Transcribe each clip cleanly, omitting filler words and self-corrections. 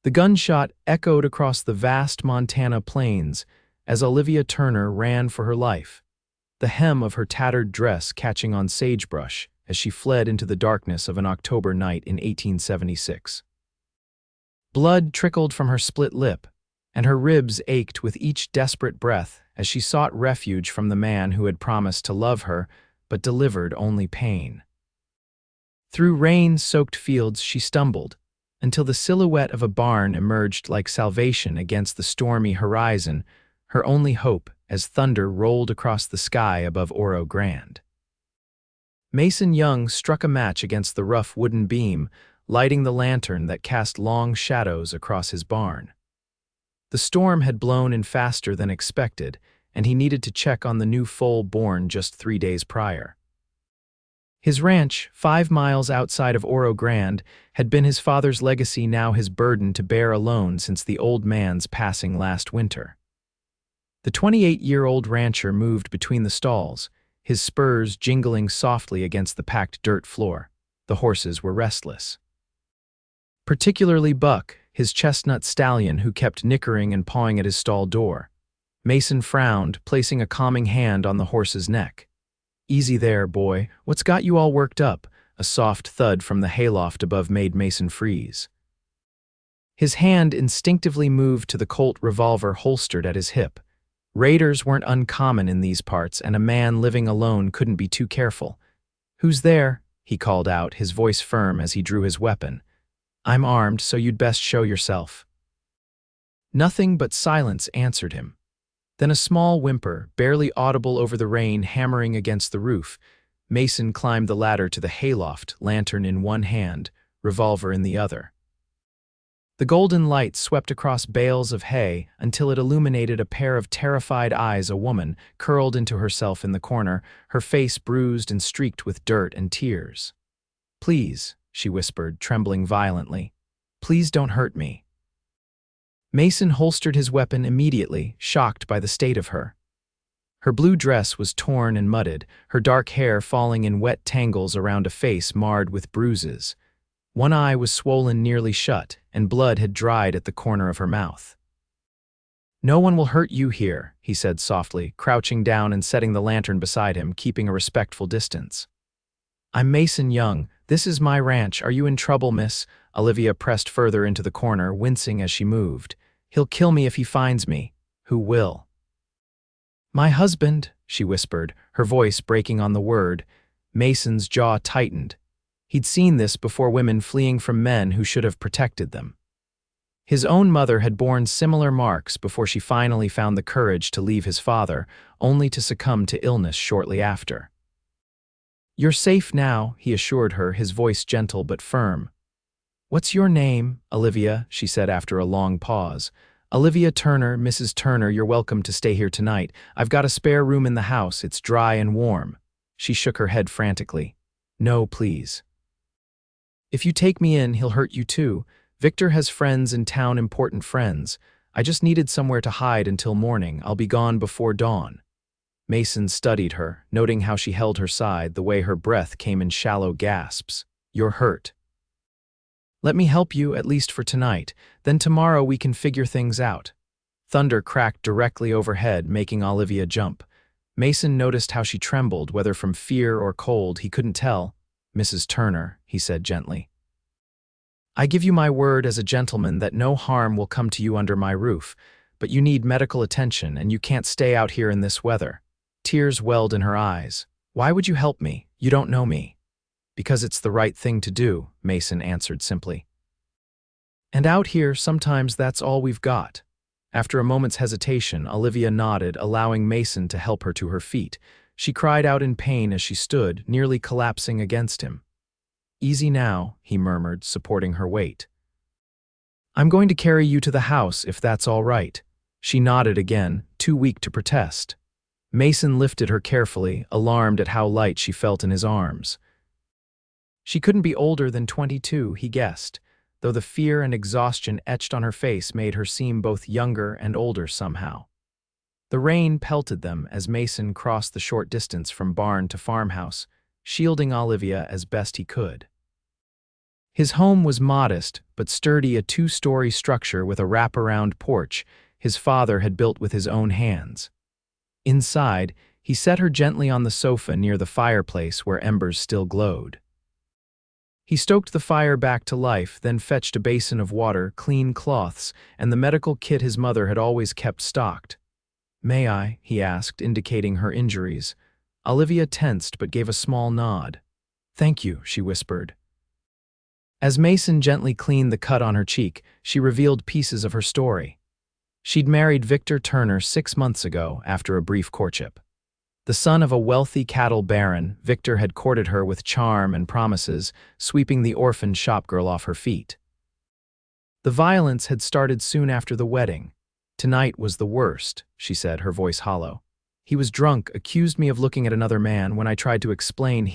The gunshot echoed across the vast Montana plains as Olivia Turner ran for her life, the hem of her tattered dress catching on sagebrush as she fled into the darkness of an October night in 1876. Blood trickled from her split lip, and her ribs ached with each desperate breath as she sought refuge from the man who had promised to love her but delivered only pain. Through rain-soaked fields she stumbled, until the silhouette of a barn emerged like salvation against the stormy horizon, her only hope as thunder rolled across the sky above Oro Grande. Mason Young struck a match against the rough wooden beam, lighting the lantern that cast long shadows across his barn. The storm had blown in faster than expected, and he needed to check on the new foal born just 3 days prior. His ranch, 5 miles outside of Oro Grande, had been his father's legacy, now his burden to bear alone since the old man's passing last winter. The 28-year-old rancher moved between the stalls, his spurs jingling softly against the packed dirt floor. The horses were restless. Particularly Buck, his chestnut stallion who kept nickering and pawing at his stall door. Mason frowned, placing a calming hand on the horse's neck. "Easy there, boy. What's got you all worked up?" A soft thud from the hayloft above made Mason freeze. His hand instinctively moved to the Colt revolver holstered at his hip. Raiders weren't uncommon in these parts, and a man living alone couldn't be too careful. "Who's there?" he called out, his voice firm as he drew his weapon. "I'm armed, so you'd best show yourself." Nothing but silence answered him. Then a small whimper, barely audible over the rain hammering against the roof. Mason climbed the ladder to the hayloft, lantern in one hand, revolver in the other. The golden light swept across bales of hay until it illuminated a pair of terrified eyes, a woman curled into herself in the corner, her face bruised and streaked with dirt and tears. "Please," she whispered, trembling violently. "Please don't hurt me." Mason holstered his weapon immediately, shocked by the state of her. Her blue dress was torn and mudded, her dark hair falling in wet tangles around a face marred with bruises. One eye was swollen nearly shut, and blood had dried at the corner of her mouth. "No one will hurt you here," he said softly, crouching down and setting the lantern beside him, keeping a respectful distance. "I'm Mason Young. This is my ranch. Are you in trouble, miss?" Olivia pressed further into the corner, wincing as she moved. "He'll kill me if he finds me." "Who will?" "My husband," she whispered, her voice breaking on the word. Mason's jaw tightened. He'd seen this before, women fleeing from men who should have protected them. His own mother had borne similar marks before she finally found the courage to leave his father, only to succumb to illness shortly after. "You're safe now," he assured her, his voice gentle but firm. "What's your name, Olivia?" she said after a long pause. "Olivia Turner, Mrs. Turner, you're welcome to stay here tonight. I've got a spare room in the house. It's dry and warm." She shook her head frantically. "No, please. If you take me in, he'll hurt you too. Victor has friends in town, important friends. I just needed somewhere to hide until morning. I'll be gone before dawn." Mason studied her, noting how she held her side, the way her breath came in shallow gasps. "You're hurt. Let me help you, at least for tonight. Then tomorrow we can figure things out." Thunder cracked directly overhead, making Olivia jump. Mason noticed how she trembled, whether from fear or cold, he couldn't tell. "Mrs. Turner," he said gently, "I give you my word as a gentleman that no harm will come to you under my roof, but you need medical attention and you can't stay out here in this weather." Tears welled in her eyes. "Why would you help me? You don't know me." "Because it's the right thing to do," Mason answered simply. "And out here, sometimes that's all we've got." After a moment's hesitation, Olivia nodded, allowing Mason to help her to her feet. She cried out in pain as she stood, nearly collapsing against him. "Easy now," he murmured, supporting her weight. "I'm going to carry you to the house, if that's all right." She nodded again, too weak to protest. Mason lifted her carefully, alarmed at how light she felt in his arms. She couldn't be older than 22, he guessed, though the fear and exhaustion etched on her face made her seem both younger and older somehow. The rain pelted them as Mason crossed the short distance from barn to farmhouse, shielding Olivia as best he could. His home was modest but sturdy, a two-story structure with a wraparound porch his father had built with his own hands. Inside, he set her gently on the sofa near the fireplace where embers still glowed. He stoked the fire back to life, then fetched a basin of water, clean cloths, and the medical kit his mother had always kept stocked. "May I?" he asked, indicating her injuries. Olivia tensed but gave a small nod. "Thank you," she whispered. As Mason gently cleaned the cut on her cheek, she revealed pieces of her story. She'd married Victor Turner 6 months ago after a brief courtship. The son of a wealthy cattle baron, Victor had courted her with charm and promises, sweeping the orphaned shopgirl off her feet. The violence had started soon after the wedding. "Tonight was the worst," she said, her voice hollow. "He was drunk, accused me of looking at another man. When I tried to explain,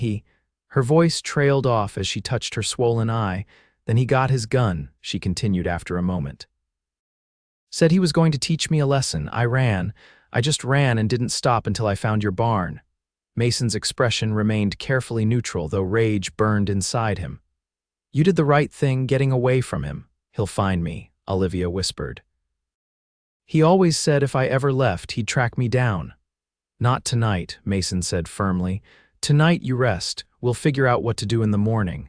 Her voice trailed off as she touched her swollen eye. "Then he got his gun," she continued after a moment. "Said he was going to teach me a lesson. I just ran and didn't stop until I found your barn." Mason's expression remained carefully neutral, though rage burned inside him. "You did the right thing getting away from him. He'll find me," Olivia whispered. "He always said if I ever left, he'd track me down." "Not tonight," Mason said firmly. "Tonight you rest. We'll figure out what to do in the morning."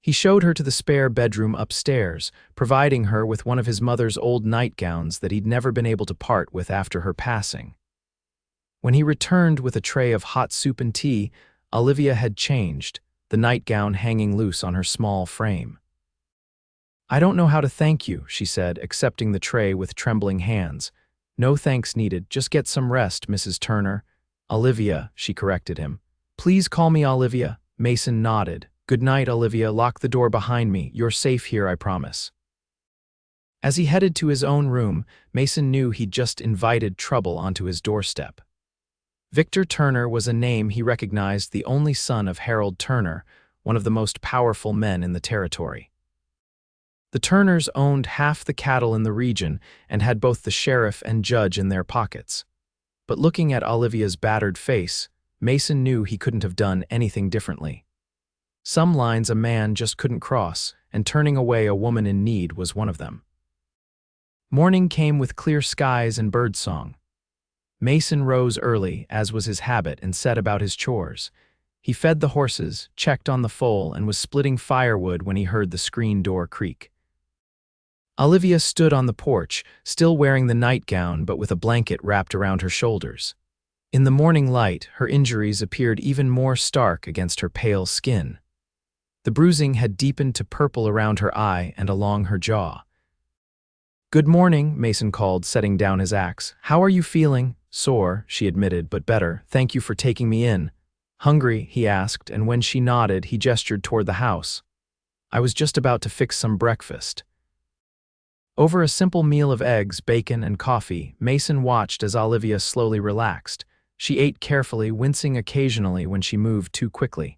He showed her to the spare bedroom upstairs, providing her with one of his mother's old nightgowns that he'd never been able to part with after her passing. When he returned with a tray of hot soup and tea, Olivia had changed, the nightgown hanging loose on her small frame. "I don't know how to thank you," she said, accepting the tray with trembling hands. "No thanks needed. Just get some rest, Mrs. Turner." "Olivia," she corrected him. "Please call me Olivia." Mason nodded. "Good night, Olivia. Lock the door behind me. You're safe here, I promise." As he headed to his own room, Mason knew he'd just invited trouble onto his doorstep. Victor Turner was a name he recognized, the only son of Harold Turner, one of the most powerful men in the territory. The Turners owned half the cattle in the region and had both the sheriff and judge in their pockets. But looking at Olivia's battered face, Mason knew he couldn't have done anything differently. Some lines a man just couldn't cross, and turning away a woman in need was one of them. Morning came with clear skies and birdsong. Mason rose early, as was his habit, and set about his chores. He fed the horses, checked on the foal, and was splitting firewood when he heard the screen door creak. Olivia stood on the porch, still wearing the nightgown but with a blanket wrapped around her shoulders. In the morning light, her injuries appeared even more stark against her pale skin. The bruising had deepened to purple around her eye and along her jaw. "Good morning," Mason called, setting down his axe. "How are you feeling?" "Sore," she admitted, "but better. Thank you for taking me in." "Hungry?" he asked, and when she nodded, he gestured toward the house. "I was just about to fix some breakfast." Over a simple meal of eggs, bacon, and coffee, Mason watched as Olivia slowly relaxed. She ate carefully, wincing occasionally when she moved too quickly.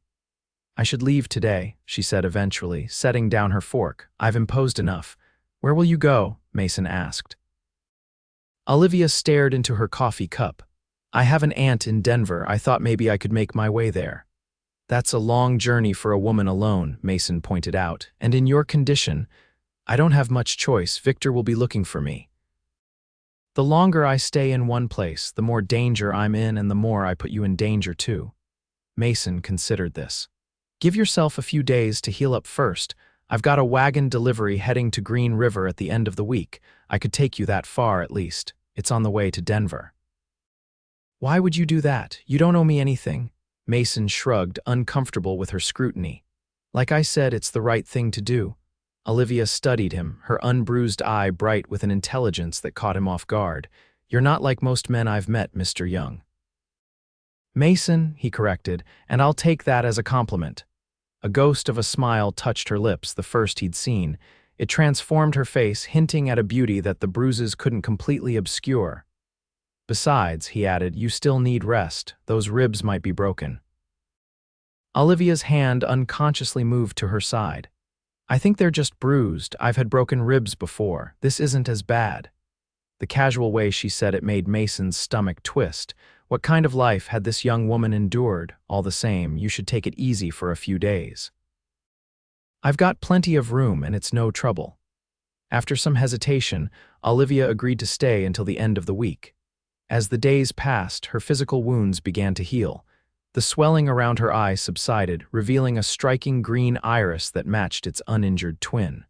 "I should leave today," she said eventually, setting down her fork. "I've imposed enough." "Where will you go?" Mason asked. Olivia stared into her coffee cup. "I have an aunt in Denver. I thought maybe I could make my way there." "That's a long journey for a woman alone," Mason pointed out, "and in your condition, I don't have much choice. Victor will be looking for me. The longer I stay in one place, the more danger I'm in and the more I put you in danger too." Mason considered this. "Give yourself a few days to heal up first. I've got a wagon delivery heading to Green River at the end of the week. I could take you that far at least. It's on the way to Denver." "Why would you do that? You don't owe me anything." Mason shrugged, uncomfortable with her scrutiny. "Like I said, it's the right thing to do." Olivia studied him, her unbruised eye bright with an intelligence that caught him off guard. "You're not like most men I've met, Mr. Young." "Mason," he corrected, "and I'll take that as a compliment." A ghost of a smile touched her lips, the first he'd seen. It transformed her face, hinting at a beauty that the bruises couldn't completely obscure. "Besides," he added, "you still need rest. Those ribs might be broken." Olivia's hand unconsciously moved to her side. "I think they're just bruised. I've had broken ribs before. This isn't as bad." The casual way she said it made Mason's stomach twist. What kind of life had this young woman endured? All the same, you should take it easy for a few days. I've got plenty of room and it's no trouble. After some hesitation, Olivia agreed to stay until the end of the week. As the days passed, her physical wounds began to heal. The swelling around her eye subsided, revealing a striking green iris that matched its uninjured twin.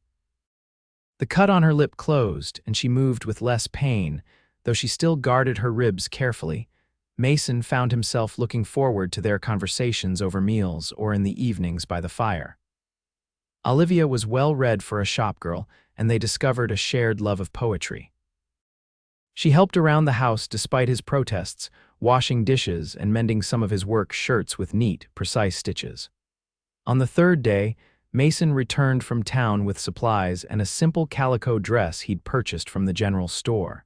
The cut on her lip closed, and she moved with less pain, though she still guarded her ribs carefully. Mason found himself looking forward to their conversations over meals or in the evenings by the fire. Olivia was well read for a shopgirl, and they discovered a shared love of poetry. She helped around the house despite his protests, washing dishes and mending some of his work shirts with neat, precise stitches. On the third day, Mason returned from town with supplies and a simple calico dress he'd purchased from the general store.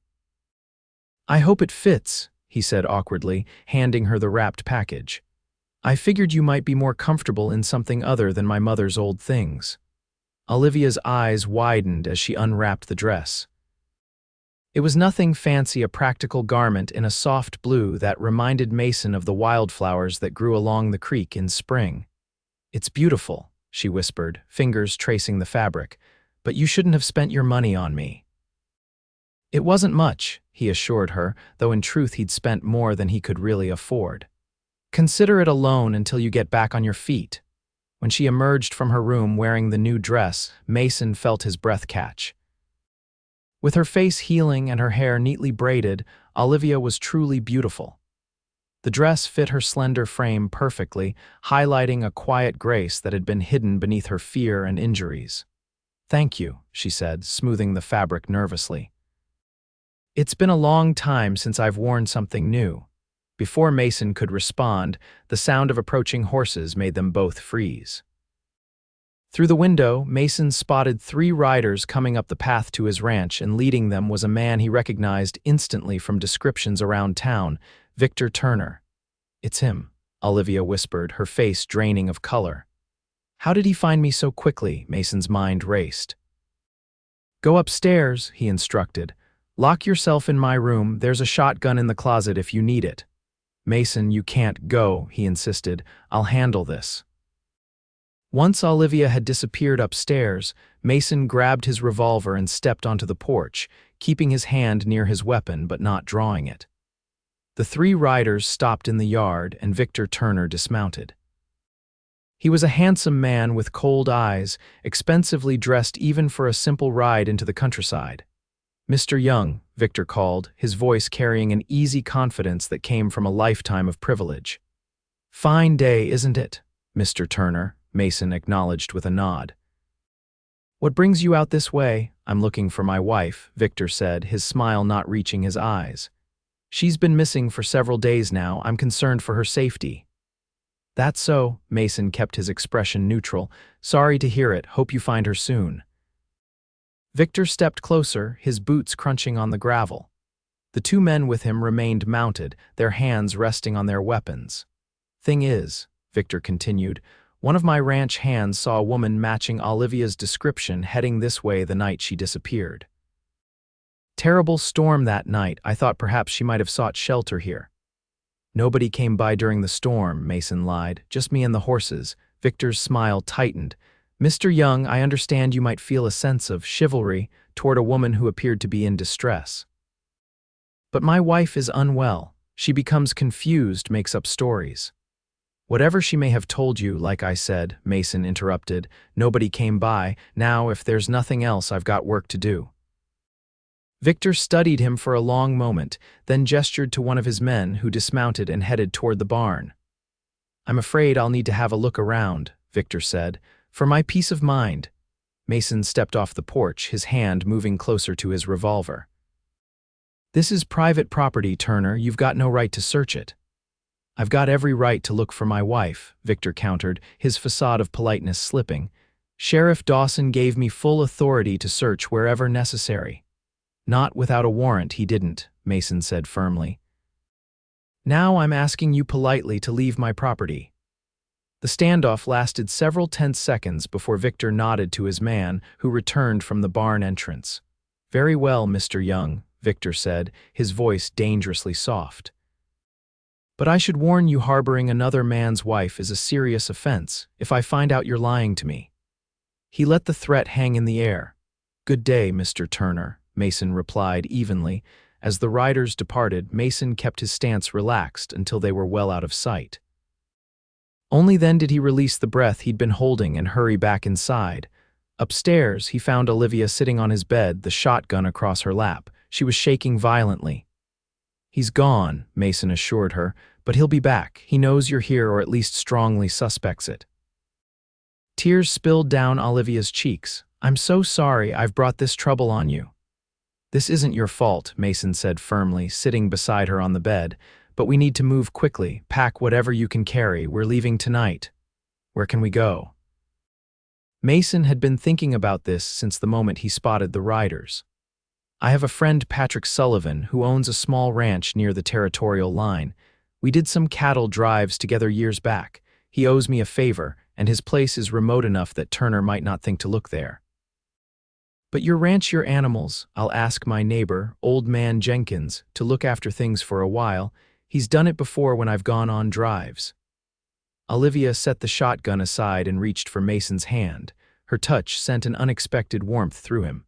"I hope it fits," he said awkwardly, handing her the wrapped package. "I figured you might be more comfortable in something other than my mother's old things." Olivia's eyes widened as she unwrapped the dress. It was nothing fancy, a practical garment in a soft blue that reminded Mason of the wildflowers that grew along the creek in spring. "It's beautiful," she whispered, fingers tracing the fabric, "but you shouldn't have spent your money on me." It wasn't much, he assured her, though in truth he'd spent more than he could really afford. "Consider it a loan until you get back on your feet." When she emerged from her room wearing the new dress, Mason felt his breath catch. With her face healing and her hair neatly braided, Olivia was truly beautiful. The dress fit her slender frame perfectly, highlighting a quiet grace that had been hidden beneath her fear and injuries. "Thank you," she said, smoothing the fabric nervously. "It's been a long time since I've worn something new." Before Mason could respond, the sound of approaching horses made them both freeze. Through the window, Mason spotted 3 riders coming up the path to his ranch, and leading them was a man he recognized instantly from descriptions around town, Victor Turner. "It's him," Olivia whispered, her face draining of color. "How did he find me so quickly?" Mason's mind raced. "Go upstairs," he instructed. "Lock yourself in my room. There's a shotgun in the closet if you need it." "Mason, you can't go," he insisted. "I'll handle this." Once Olivia had disappeared upstairs, Mason grabbed his revolver and stepped onto the porch, keeping his hand near his weapon but not drawing it. The 3 riders stopped in the yard, and Victor Turner dismounted. He was a handsome man with cold eyes, expensively dressed even for a simple ride into the countryside. "Mr. Young," Victor called, his voice carrying an easy confidence that came from a lifetime of privilege. "Fine day, isn't it, Mr. Turner?" Mason acknowledged with a nod. "What brings you out this way?" "I'm looking for my wife," Victor said, his smile not reaching his eyes. "She's been missing for several days now. I'm concerned for her safety." "That's so," Mason kept his expression neutral. "Sorry to hear it. Hope you find her soon." Victor stepped closer, his boots crunching on the gravel. The 2 men with him remained mounted, their hands resting on their weapons. "Thing is," Victor continued, "one of my ranch hands saw a woman matching Olivia's description heading this way the night she disappeared. Terrible storm that night. I thought perhaps she might have sought shelter here." "Nobody came by during the storm," Mason lied. "Just me and the horses." Victor's smile tightened. "Mr. Young, I understand you might feel a sense of chivalry toward a woman who appeared to be in distress. But my wife is unwell. She becomes confused, makes up stories." "Whatever she may have told you, like I said," Mason interrupted, "nobody came by. Now, if there's nothing else, I've got work to do." Victor studied him for a long moment, then gestured to one of his men, who dismounted and headed toward the barn. "I'm afraid I'll need to have a look around," Victor said, "for my peace of mind." Mason stepped off the porch, his hand moving closer to his revolver. "This is private property, Turner. You've got no right to search it." "I've got every right to look for my wife," Victor countered, his facade of politeness slipping. "Sheriff Dawson gave me full authority to search wherever necessary." "Not without a warrant, he didn't," Mason said firmly. "Now I'm asking you politely to leave my property." The standoff lasted several tense seconds before Victor nodded to his man, who returned from the barn entrance. "Very well, Mr. Young," Victor said, his voice dangerously soft. "But I should warn you, harboring another man's wife is a serious offense. If I find out you're lying to me." He let the threat hang in the air. "Good day, Mr. Turner," Mason replied evenly. As the riders departed, Mason kept his stance relaxed until they were well out of sight. Only then did he release the breath he'd been holding and hurry back inside. Upstairs, he found Olivia sitting on his bed, the shotgun across her lap. She was shaking violently. "He's gone," Mason assured her, "but he'll be back. He knows you're here, or at least strongly suspects it." Tears spilled down Olivia's cheeks. "I'm so sorry I've brought this trouble on you." "This isn't your fault," Mason said firmly, sitting beside her on the bed. "But we need to move quickly. Pack whatever you can carry. We're leaving tonight." "Where can we go?" Mason had been thinking about this since the moment he spotted the riders. "I have a friend, Patrick Sullivan, who owns a small ranch near the territorial line. We did some cattle drives together years back. He owes me a favor, and his place is remote enough that Turner might not think to look there." "But your ranch, your animals. I'll ask my neighbor, Old Man Jenkins, to look after things for a while. He's done it before when I've gone on drives." Olivia set the shotgun aside and reached for Mason's hand. Her touch sent an unexpected warmth through him.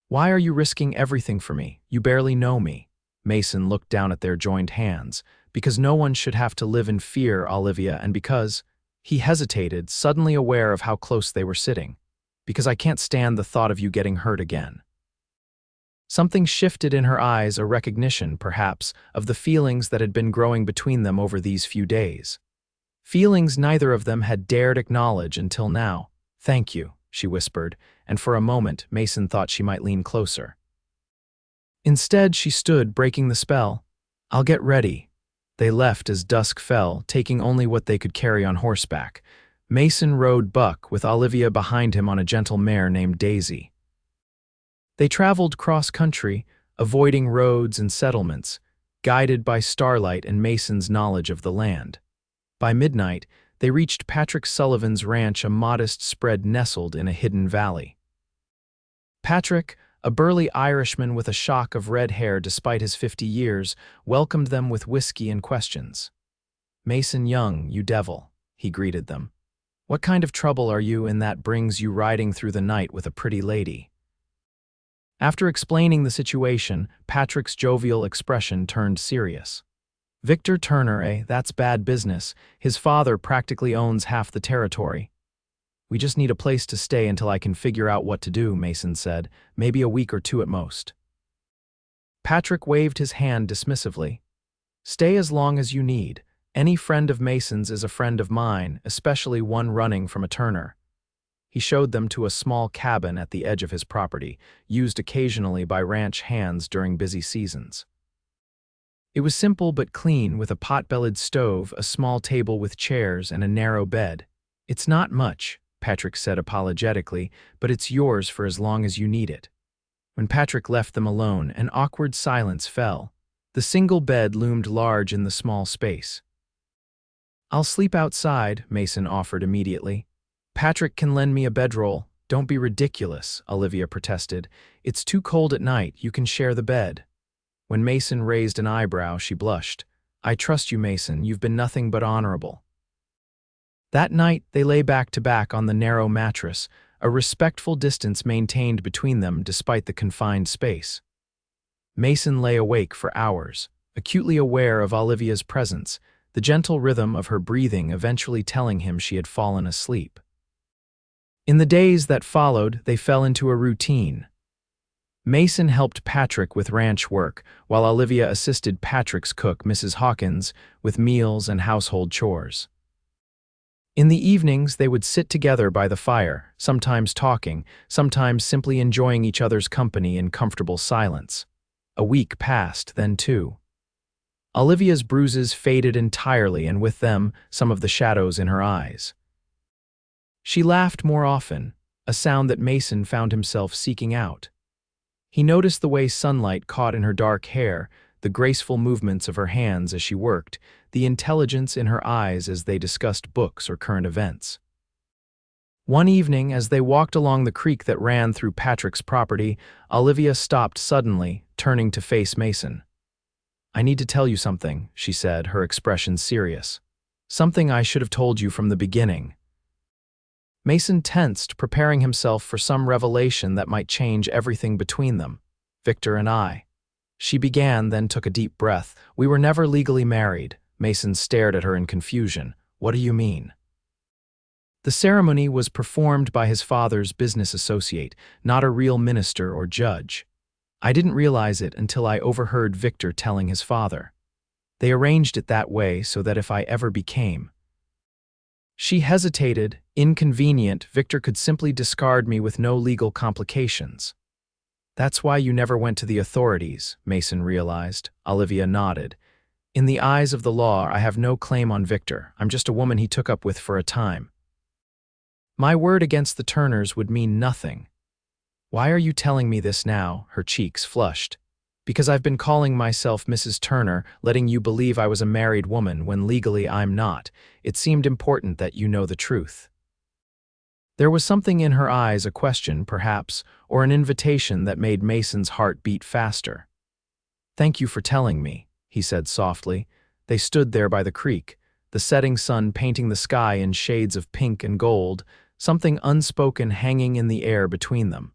"Why are you risking everything for me? You barely know me." Mason looked down at their joined hands. "Because no one should have to live in fear, Olivia, and because—" He hesitated, suddenly aware of how close they were sitting. "Because I can't stand the thought of you getting hurt again." Something shifted in her eyes, a recognition, perhaps, of the feelings that had been growing between them over these few days. Feelings neither of them had dared acknowledge until now. "Thank you," she whispered, and for a moment Mason thought she might lean closer. Instead, she stood, breaking the spell. "I'll get ready." They left as dusk fell, taking only what they could carry on horseback. Mason rode Buck, with Olivia behind him on a gentle mare named Daisy. They traveled cross-country, avoiding roads and settlements, guided by starlight and Mason's knowledge of the land. By midnight, they reached Patrick Sullivan's ranch, a modest spread nestled in a hidden valley. Patrick, a burly Irishman with a shock of red hair despite his 50 years, welcomed them with whiskey and questions. "Mason Young, you devil," he greeted them. "What kind of trouble are you in that brings you riding through the night with a pretty lady?" After explaining the situation, Patrick's jovial expression turned serious. "Victor Turner, that's bad business. His father practically owns half the territory." "We just need a place to stay until I can figure out what to do," Mason said. "Maybe a week or two at most." Patrick waved his hand dismissively. "Stay as long as you need. Any friend of Mason's is a friend of mine, especially one running from a Turner." He showed them to a small cabin at the edge of his property, used occasionally by ranch hands during busy seasons. It was simple but clean, with a pot-bellied stove, a small table with chairs, and a narrow bed. "It's not much," Patrick said apologetically, "but it's yours for as long as you need it." When Patrick left them alone, an awkward silence fell. The single bed loomed large in the small space. "I'll sleep outside," Mason offered immediately. "Patrick can lend me a bedroll." "Don't be ridiculous," Olivia protested. "It's too cold at night. You can share the bed." When Mason raised an eyebrow, she blushed. "I trust you, Mason. You've been nothing but honorable." That night, they lay back to back on the narrow mattress, a respectful distance maintained between them despite the confined space. Mason lay awake for hours, acutely aware of Olivia's presence, the gentle rhythm of her breathing eventually telling him she had fallen asleep. In the days that followed, they fell into a routine. Mason helped Patrick with ranch work, while Olivia assisted Patrick's cook, Mrs. Hawkins, with meals and household chores. In the evenings, they would sit together by the fire, sometimes talking, sometimes simply enjoying each other's company in comfortable silence. A week passed, then two. Olivia's bruises faded entirely, and with them, some of the shadows in her eyes. She laughed more often, a sound that Mason found himself seeking out. He noticed the way sunlight caught in her dark hair, the graceful movements of her hands as she worked, the intelligence in her eyes as they discussed books or current events. One evening, as they walked along the creek that ran through Patrick's property, Olivia stopped suddenly, turning to face Mason. "I need to tell you something," she said, her expression serious. "Something I should have told you from the beginning." Mason tensed, preparing himself for some revelation that might change everything between them, Victor and I. She began, then took a deep breath. We were never legally married. Mason stared at her in confusion. What do you mean? The ceremony was performed by his father's business associate, not a real minister or judge. I didn't realize it until I overheard Victor telling his father. They arranged it that way so that if I ever became. She hesitated, inconvenient. Victor could simply discard me with no legal complications. That's why you never went to the authorities, Mason realized. Olivia nodded. In the eyes of the law, I have no claim on Victor. I'm just a woman he took up with for a time. My word against the Turners would mean nothing. Why are you telling me this now? Her cheeks flushed. Because I've been calling myself Mrs. Turner, letting you believe I was a married woman when legally I'm not. It seemed important that you know the truth. There was something in her eyes, a question, perhaps, or an invitation that made Mason's heart beat faster. Thank you for telling me, he said softly. They stood there by the creek, the setting sun painting the sky in shades of pink and gold, something unspoken hanging in the air between them.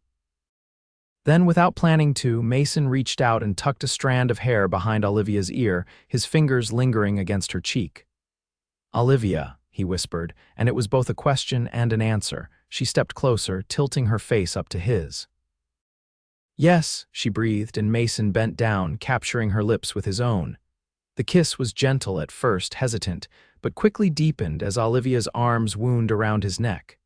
Then, without planning to, Mason reached out and tucked a strand of hair behind Olivia's ear, his fingers lingering against her cheek. Olivia, he whispered, and it was both a question and an answer. She stepped closer, tilting her face up to his. Yes, she breathed, and Mason bent down, capturing her lips with his own. The kiss was gentle at first, hesitant, but quickly deepened as Olivia's arms wound around his neck.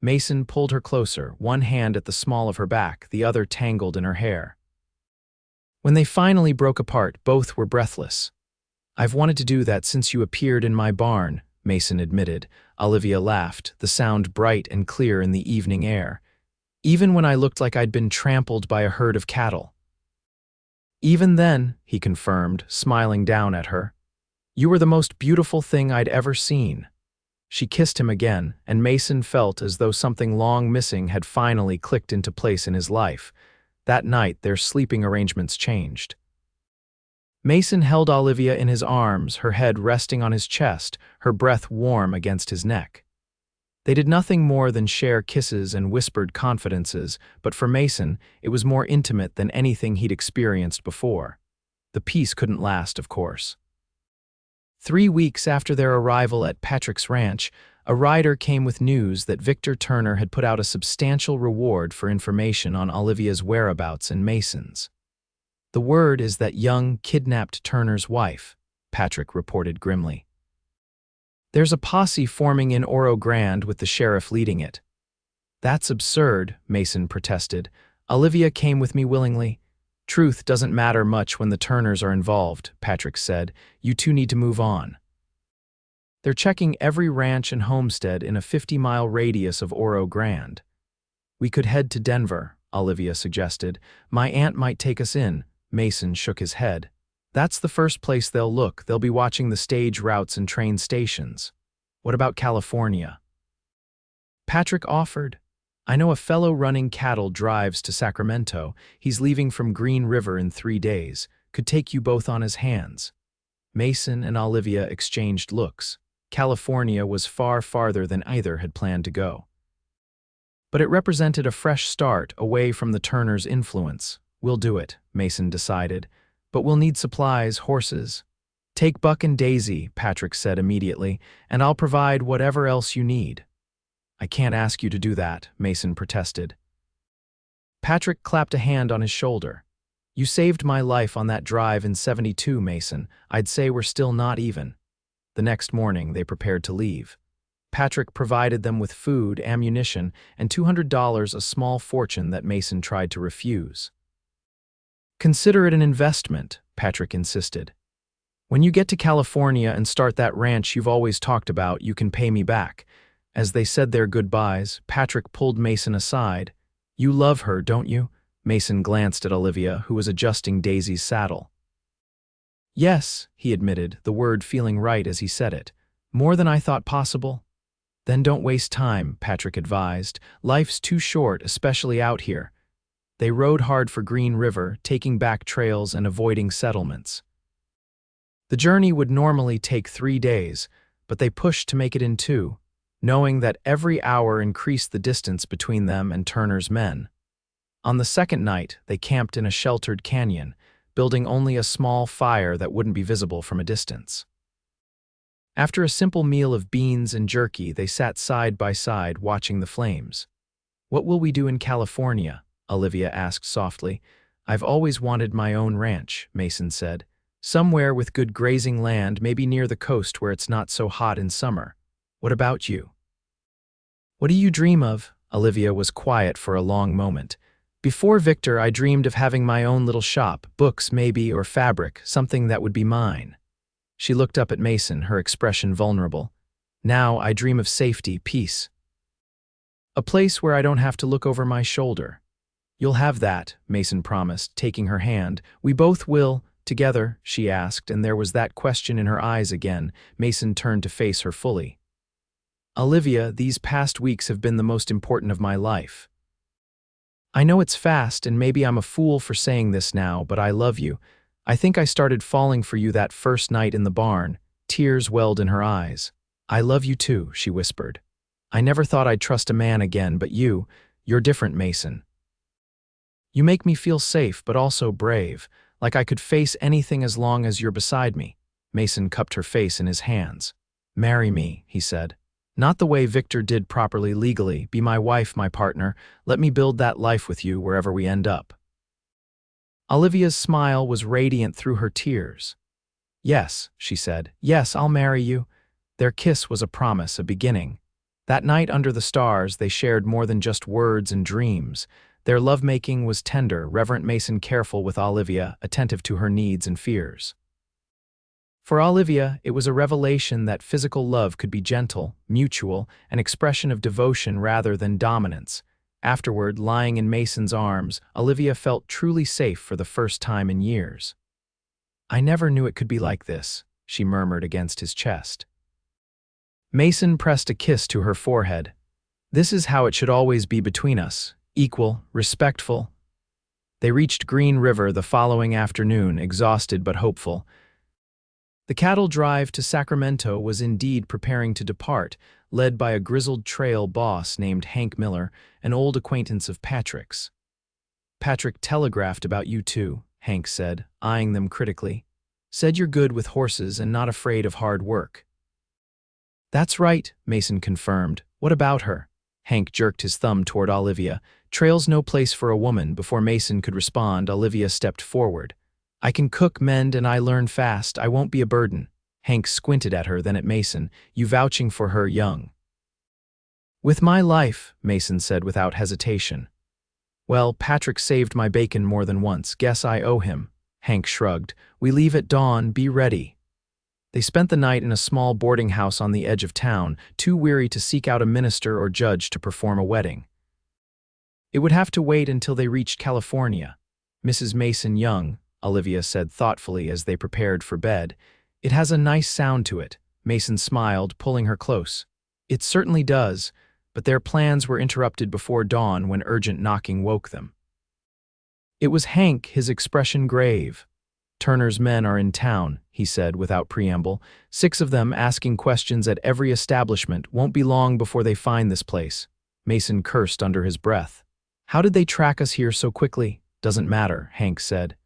Mason pulled her closer, one hand at the small of her back, the other tangled in her hair. When they finally broke apart, both were breathless. I've wanted to do that since you appeared in my barn, Mason admitted. Olivia laughed, the sound bright and clear in the evening air. Even when I looked like I'd been trampled by a herd of cattle. Even then, he confirmed, smiling down at her. You were the most beautiful thing I'd ever seen. She kissed him again, and Mason felt as though something long missing had finally clicked into place in his life. That night, their sleeping arrangements changed. Mason held Olivia in his arms, her head resting on his chest, her breath warm against his neck. They did nothing more than share kisses and whispered confidences, but for Mason, it was more intimate than anything he'd experienced before. The peace couldn't last, of course. 3 weeks after their arrival at Patrick's ranch, a rider came with news that Victor Turner had put out a substantial reward for information on Olivia's whereabouts and Mason's. The word is that young, kidnapped Turner's wife, Patrick reported grimly. There's a posse forming in Oro Grande with the sheriff leading it. That's absurd, Mason protested. Olivia came with me willingly. Truth doesn't matter much when the Turners are involved, Patrick said. You two need to move on. They're checking every ranch and homestead in a 50-mile radius of Oro Grande. We could head to Denver, Olivia suggested. My aunt might take us in. Mason shook his head. That's the first place they'll look. They'll be watching the stage routes and train stations. What about California? Patrick offered. I know a fellow running cattle drives to Sacramento. He's leaving from Green River in 3 days. Could take you both on his hands. Mason and Olivia exchanged looks. California was far farther than either had planned to go. But it represented a fresh start away from the Turners' influence. We'll do it, Mason decided. But we'll need supplies, horses. Take Buck and Daisy, Patrick said immediately, and I'll provide whatever else you need. I can't ask you to do that, Mason protested. Patrick clapped a hand on his shoulder. You saved my life on that drive in '72, Mason. I'd say we're still not even. The next morning, they prepared to leave. Patrick provided them with food, ammunition, and $200, a small fortune that Mason tried to refuse. Consider it an investment, Patrick insisted. When you get to California and start that ranch you've always talked about, you can pay me back. As they said their goodbyes, Patrick pulled Mason aside. You love her, don't you? Mason glanced at Olivia, who was adjusting Daisy's saddle. Yes, he admitted, the word feeling right as he said it. More than I thought possible. Then don't waste time, Patrick advised. Life's too short, especially out here. They rode hard for Green River, taking back trails and avoiding settlements. The journey would normally take 3 days, but they pushed to make it in 2. knowing that every hour increased the distance between them and Turner's men. On the second night, they camped in a sheltered canyon, building only a small fire that wouldn't be visible from a distance. After a simple meal of beans and jerky, they sat side by side watching the flames. "What will we do in California?" Olivia asked softly. "I've always wanted my own ranch," Mason said. "Somewhere with good grazing land, maybe near the coast where it's not so hot in summer. What about you?" "What do you dream of?" Olivia was quiet for a long moment. "Before Victor, I dreamed of having my own little shop, books maybe, or fabric, something that would be mine." She looked up at Mason, her expression vulnerable. "Now I dream of safety, peace. A place where I don't have to look over my shoulder." "You'll have that," Mason promised, taking her hand. "We both will, together," she asked, and there was that question in her eyes again. Mason turned to face her fully. "Olivia, these past weeks have been the most important of my life. I know it's fast, and maybe I'm a fool for saying this now, but I love you. I think I started falling for you that first night in the barn." Tears welled in her eyes. "I love you too," she whispered. "I never thought I'd trust a man again, but you're different, Mason. You make me feel safe, but also brave, like I could face anything as long as you're beside me." Mason cupped her face in his hands. "Marry me," he said. "Not the way Victor did properly legally. Be my wife, my partner. Let me build that life with you wherever we end up." Olivia's smile was radiant through her tears. "Yes," she said. "Yes, I'll marry you." Their kiss was a promise, a beginning. That night under the stars, they shared more than just words and dreams. Their lovemaking was tender, Reverend Mason careful with Olivia, attentive to her needs and fears. For Olivia, it was a revelation that physical love could be gentle, mutual, an expression of devotion rather than dominance. Afterward, lying in Mason's arms, Olivia felt truly safe for the first time in years. "I never knew it could be like this," she murmured against his chest. Mason pressed a kiss to her forehead. "This is how it should always be between us, equal, respectful." They reached Green River the following afternoon, exhausted but hopeful. The cattle drive to Sacramento was indeed preparing to depart, led by a grizzled trail boss named Hank Miller, an old acquaintance of Patrick's. "Patrick telegraphed about you too," Hank said, eyeing them critically. "Said you're good with horses and not afraid of hard work." "That's right," Mason confirmed. "What about her?" Hank jerked his thumb toward Olivia. "Trail's no place for a woman." Before Mason could respond, Olivia stepped forward. "I can cook, mend, and I learn fast. I won't be a burden." Hank squinted at her, then at Mason. "You vouching for her young?" "With my life," Mason said without hesitation. "Well, Patrick saved my bacon more than once. Guess I owe him." Hank shrugged. "We leave at dawn. Be ready." They spent the night in a small boarding house on the edge of town, too weary to seek out a minister or judge to perform a wedding. It would have to wait until they reached California. "Mrs. Mason Young," Olivia said thoughtfully as they prepared for bed. "It has a nice sound to it." Mason smiled, pulling her close. "It certainly does," but their plans were interrupted before dawn when urgent knocking woke them. It was Hank, his expression grave. "Turner's men are in town," he said without preamble. "6 of them asking questions at every establishment. Won't be long before they find this place." Mason cursed under his breath. "How did they track us here so quickly?" "Doesn't matter," Hank said.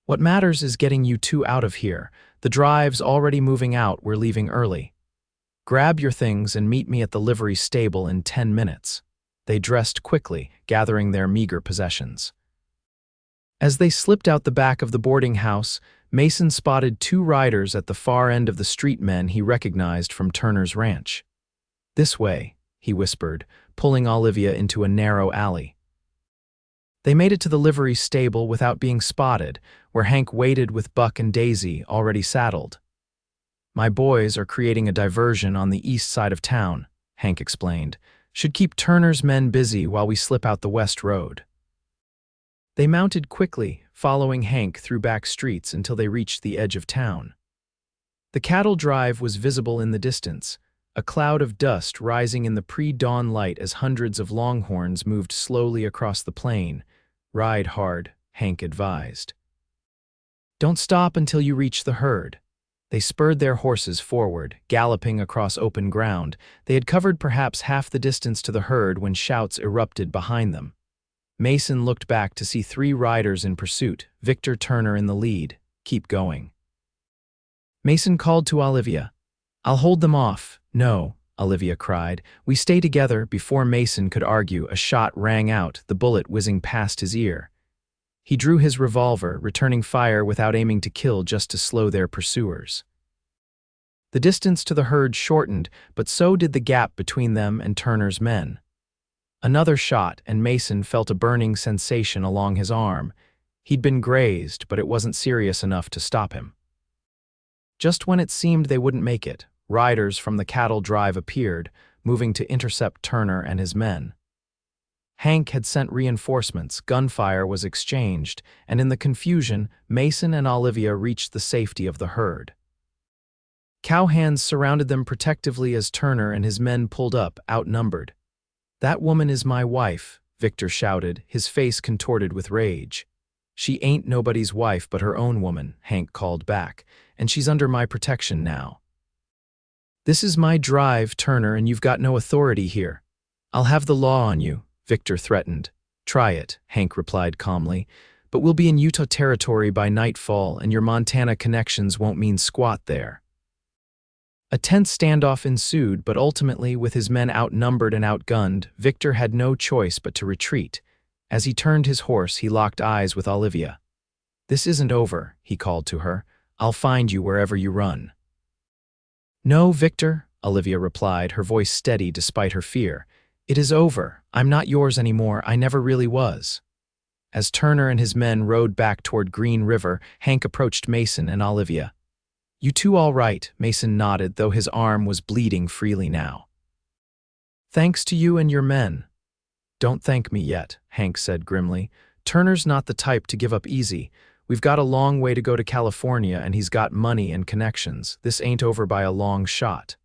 "What matters is getting you two out of here. The drive's already moving out. We're leaving early. Grab your things and meet me at the livery stable in 10 minutes." They dressed quickly, gathering their meager possessions. As they slipped out the back of the boarding house, Mason spotted 2 riders at the far end of the street, men he recognized from Turner's ranch. "This way," he whispered, pulling Olivia into a narrow alley. They made it to the livery stable without being spotted, where Hank waited with Buck and Daisy already saddled. "My boys are creating a diversion on the east side of town," Hank explained. "Should keep Turner's men busy while we slip out the west road." They mounted quickly, following Hank through back streets until they reached the edge of town. The cattle drive was visible in the distance, a cloud of dust rising in the pre-dawn light as hundreds of longhorns moved slowly across the plain. "Ride hard," Hank advised. "Don't stop until you reach the herd." They spurred their horses forward, galloping across open ground. They had covered perhaps half the distance to the herd when shouts erupted behind them. Mason looked back to see 3 riders in pursuit, Victor Turner in the lead. "Keep going." Mason called to Olivia. "I'll hold them off." "No," Olivia cried. "We stay together." Before Mason could argue, a shot rang out, the bullet whizzing past his ear. He drew his revolver, returning fire without aiming to kill, just to slow their pursuers. The distance to the herd shortened, but so did the gap between them and Turner's men. Another shot, and Mason felt a burning sensation along his arm. He'd been grazed, but it wasn't serious enough to stop him. Just when it seemed they wouldn't make it, riders from the cattle drive appeared, moving to intercept Turner and his men. Hank had sent reinforcements, gunfire was exchanged, and in the confusion, Mason and Olivia reached the safety of the herd. Cowhands surrounded them protectively as Turner and his men pulled up, outnumbered. "That woman is my wife," Victor shouted, his face contorted with rage. "She ain't nobody's wife but her own woman," Hank called back, "and she's under my protection now." "This is my drive, Turner, and you've got no authority here. I'll have the law on you," Victor threatened. "Try it," Hank replied calmly, "but we'll be in Utah territory by nightfall, and your Montana connections won't mean squat there." A tense standoff ensued, but ultimately, with his men outnumbered and outgunned, Victor had no choice but to retreat. As he turned his horse, he locked eyes with Olivia. "This isn't over," he called to her. "I'll find you wherever you run." "No, Victor," Olivia replied, her voice steady despite her fear. "It is over. I'm not yours anymore. I never really was." As Turner and his men rode back toward Green River, Hank approached Mason and Olivia. "You two all right?" Mason nodded, though his arm was bleeding freely now. "Thanks to you and your men." "Don't thank me yet," Hank said grimly. "Turner's not the type to give up easy. We've got a long way to go to California, and he's got money and connections. This ain't over by a long shot."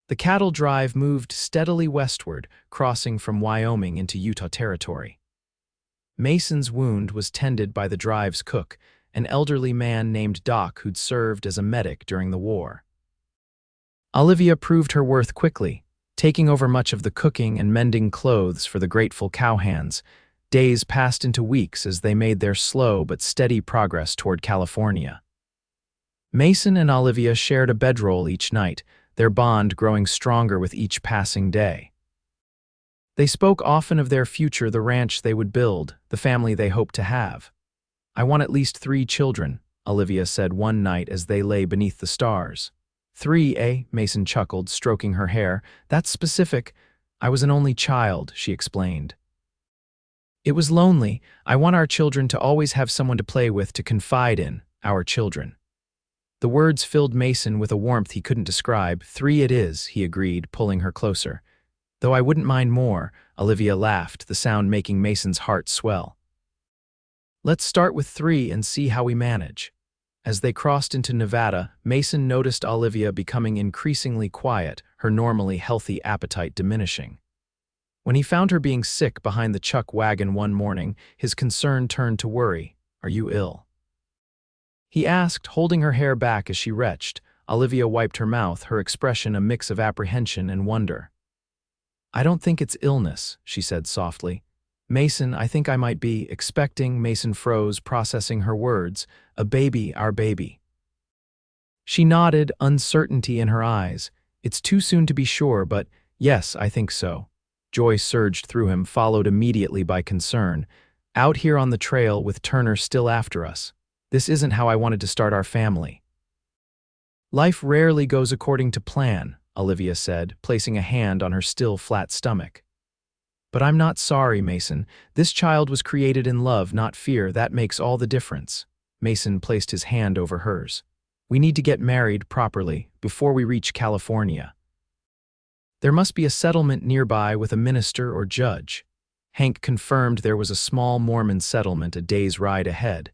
The cattle drive moved steadily westward, crossing from Wyoming into Utah territory. Mason's wound was tended by the drive's cook, an elderly man named Doc who'd served as a medic during the war. Olivia proved her worth quickly, taking over much of the cooking and mending clothes for the grateful cowhands. Days passed into weeks as they made their slow but steady progress toward California. Mason and Olivia shared a bedroll each night, their bond growing stronger with each passing day. They spoke often of their future, the ranch they would build, the family they hoped to have. "I want at least 3 children," Olivia said one night as they lay beneath the stars. "3, eh?" Mason chuckled, stroking her hair. "That's specific. I was an only child," she explained. "It was lonely. I want our children to always have someone to play with, to confide in, our children." The words filled Mason with a warmth he couldn't describe. "3 it is," he agreed, pulling her closer. "Though I wouldn't mind more," Olivia laughed, the sound making Mason's heart swell. "Let's start with 3 and see how we manage." As they crossed into Nevada, Mason noticed Olivia becoming increasingly quiet, her normally healthy appetite diminishing. When he found her being sick behind the chuck wagon one morning, his concern turned to worry. "Are you ill?" he asked, holding her hair back as she retched. Olivia wiped her mouth, her expression a mix of apprehension and wonder. "I don't think it's illness," she said softly. "Mason, I think I might be expecting." Mason froze, processing her words. "A baby, our baby." She nodded, uncertainty in her eyes. "It's too soon to be sure, but yes, I think so." Joy surged through him, followed immediately by concern. "Out here on the trail with Turner still after us. This isn't how I wanted to start our family." "Life rarely goes according to plan," Olivia said, placing a hand on her still flat stomach. "But I'm not sorry, Mason. This child was created in love, not fear. That makes all the difference." Mason placed his hand over hers. "We need to get married properly before we reach California. There must be a settlement nearby with a minister or judge." Hank confirmed there was a small Mormon settlement a day's ride ahead.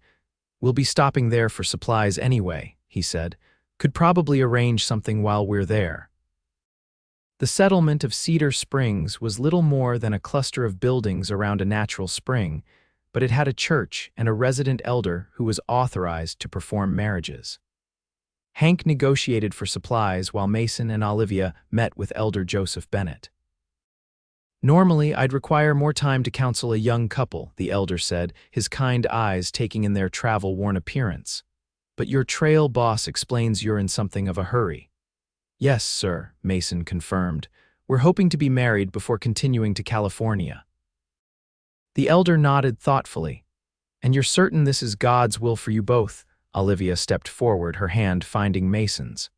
"We'll be stopping there for supplies anyway," he said. "Could probably arrange something while we're there." The settlement of Cedar Springs was little more than a cluster of buildings around a natural spring, but it had a church and a resident elder who was authorized to perform marriages. Hank negotiated for supplies while Mason and Olivia met with Elder Joseph Bennett. "Normally, I'd require more time to counsel a young couple," the elder said, his kind eyes taking in their travel-worn appearance. "But your trail boss explains you're in something of a hurry." "Yes, sir," Mason confirmed. "We're hoping to be married before continuing to California." The elder nodded thoughtfully. "And you're certain this is God's will for you both?" Olivia stepped forward, her hand finding Mason's.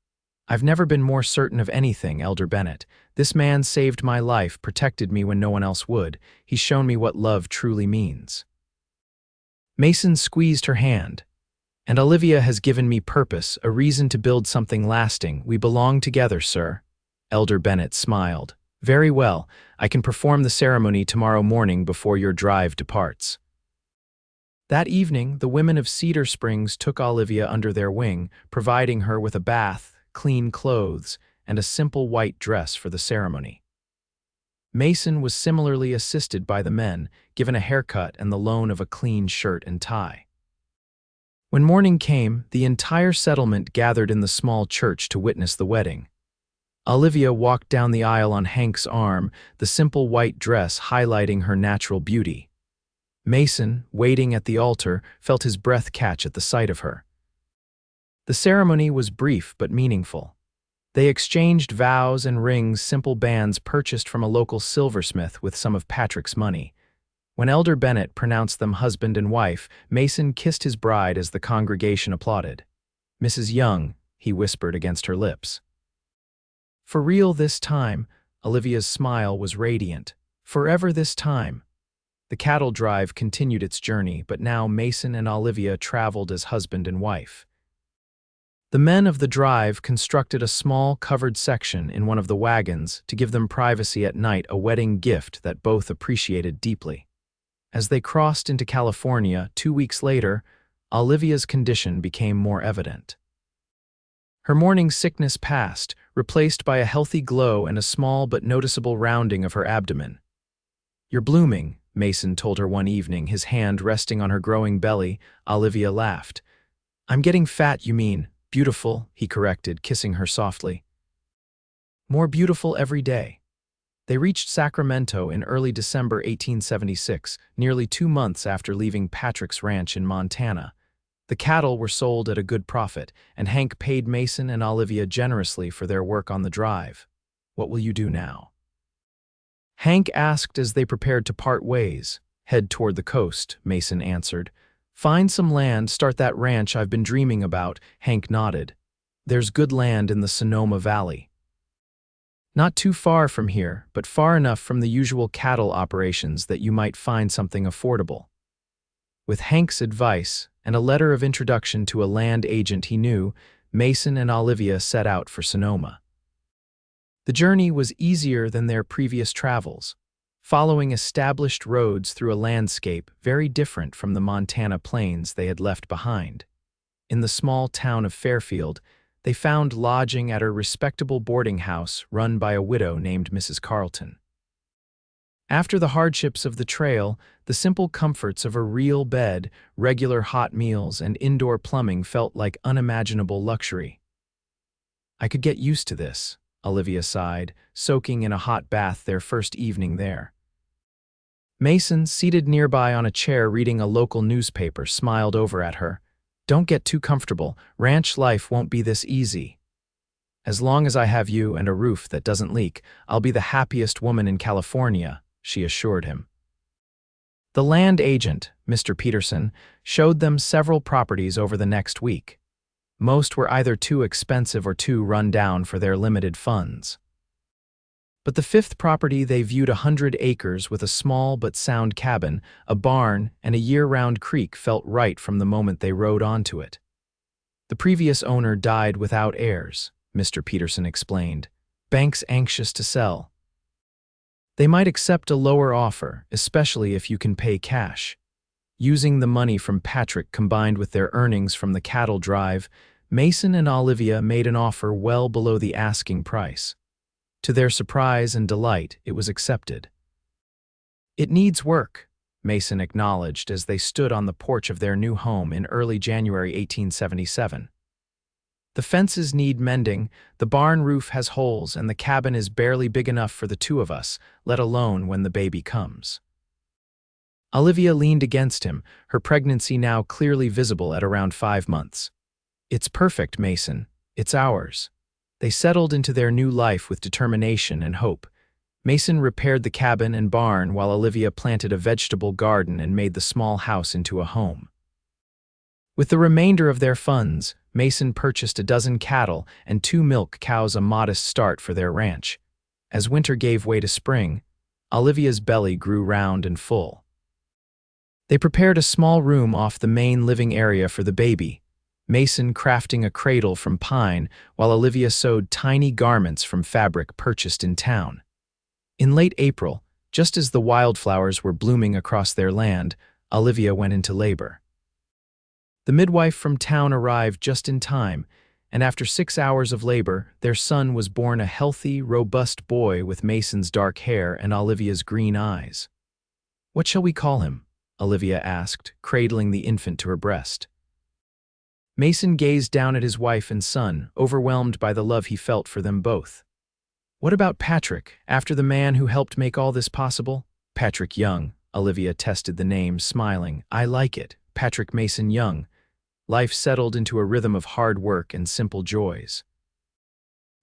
"I've never been more certain of anything, Elder Bennett. This man saved my life, protected me when no one else would. He's shown me what love truly means." Mason squeezed her hand. "And Olivia has given me purpose, a reason to build something lasting. We belong together, sir." Elder Bennett smiled. "Very well. I can perform the ceremony tomorrow morning before your drive departs." That evening, the women of Cedar Springs took Olivia under their wing, providing her with a bath, clean clothes, and a simple white dress for the ceremony. Mason was similarly assisted by the men, given a haircut and the loan of a clean shirt and tie. When morning came, the entire settlement gathered in the small church to witness the wedding. Olivia walked down the aisle on Hank's arm, the simple white dress highlighting her natural beauty. Mason, waiting at the altar, felt his breath catch at the sight of her. The ceremony was brief but meaningful. They exchanged vows and rings, simple bands purchased from a local silversmith with some of Patrick's money. When Elder Bennett pronounced them husband and wife, Mason kissed his bride as the congregation applauded. "Mrs. Young," he whispered against her lips. "For real this time," Olivia's smile was radiant. "Forever this time." The cattle drive continued its journey, but now Mason and Olivia traveled as husband and wife. The men of the drive constructed a small covered section in one of the wagons to give them privacy at night, a wedding gift that both appreciated deeply. As they crossed into California 2 weeks later, Olivia's condition became more evident. Her morning sickness passed, replaced by a healthy glow and a small but noticeable rounding of her abdomen. "You're blooming," Mason told her one evening, his hand resting on her growing belly. Olivia laughed. "I'm getting fat, you mean. Beautiful," he corrected, kissing her softly. "More beautiful every day." They reached Sacramento in early December 1876, nearly 2 months after leaving Patrick's ranch in Montana. The cattle were sold at a good profit, and Hank paid Mason and Olivia generously for their work on the drive. "What will you do now?" Hank asked as they prepared to part ways. "Head toward the coast," Mason answered. "Find some land, start that ranch I've been dreaming about," Hank nodded. "There's good land in the Sonoma Valley. Not too far from here, but far enough from the usual cattle operations that you might find something affordable." With Hank's advice and a letter of introduction to a land agent he knew, Mason and Olivia set out for Sonoma. The journey was easier than their previous travels, following established roads through a landscape very different from the Montana plains they had left behind. In the small town of Fairfield, they found lodging at a respectable boarding house run by a widow named Mrs. Carlton. After the hardships of the trail, the simple comforts of a real bed, regular hot meals, and indoor plumbing felt like unimaginable luxury. "I could get used to this," Olivia sighed, soaking in a hot bath their first evening there. Mason, seated nearby on a chair reading a local newspaper, smiled over at her. "Don't get too comfortable. Ranch life won't be this easy." "As long as I have you and a roof that doesn't leak, I'll be the happiest woman in California," she assured him. The land agent, Mr. Peterson, showed them several properties over the next week. Most were either too expensive or too run down for their limited funds. But the 5th property they viewed, 100 acres with a small but sound cabin, a barn, and a year-round creek, felt right from the moment they rode onto it. "The previous owner died without heirs," Mr. Peterson explained. "Banks anxious to sell. They might accept a lower offer, especially if you can pay cash." Using the money from Patrick combined with their earnings from the cattle drive, Mason and Olivia made an offer well below the asking price. To their surprise and delight, it was accepted. "It needs work," Mason acknowledged as they stood on the porch of their new home in early January 1877. The fences need mending, the barn roof has holes, and the cabin is barely big enough for the two of us, let alone when the baby comes." Olivia leaned against him, her pregnancy now clearly visible at around 5 months. "It's perfect, Mason. It's ours." They settled into their new life with determination and hope. Mason repaired the cabin and barn while Olivia planted a vegetable garden and made the small house into a home. With the remainder of their funds, Mason purchased a dozen cattle and 2 milk cows, a modest start for their ranch. As winter gave way to spring, Olivia's belly grew round and full. They prepared a small room off the main living area for the baby, Mason crafting a cradle from pine while Olivia sewed tiny garments from fabric purchased in town. In late April, just as the wildflowers were blooming across their land, Olivia went into labor. The midwife from town arrived just in time, and after 6 hours of labor, their son was born, a healthy, robust boy with Mason's dark hair and Olivia's green eyes. "What shall we call him?" Olivia asked, cradling the infant to her breast. Mason gazed down at his wife and son, overwhelmed by the love he felt for them both. "What about Patrick, after the man who helped make all this possible?" "Patrick Young," Olivia tested the name, smiling. "I like it. Patrick Mason Young." Life settled into a rhythm of hard work and simple joys.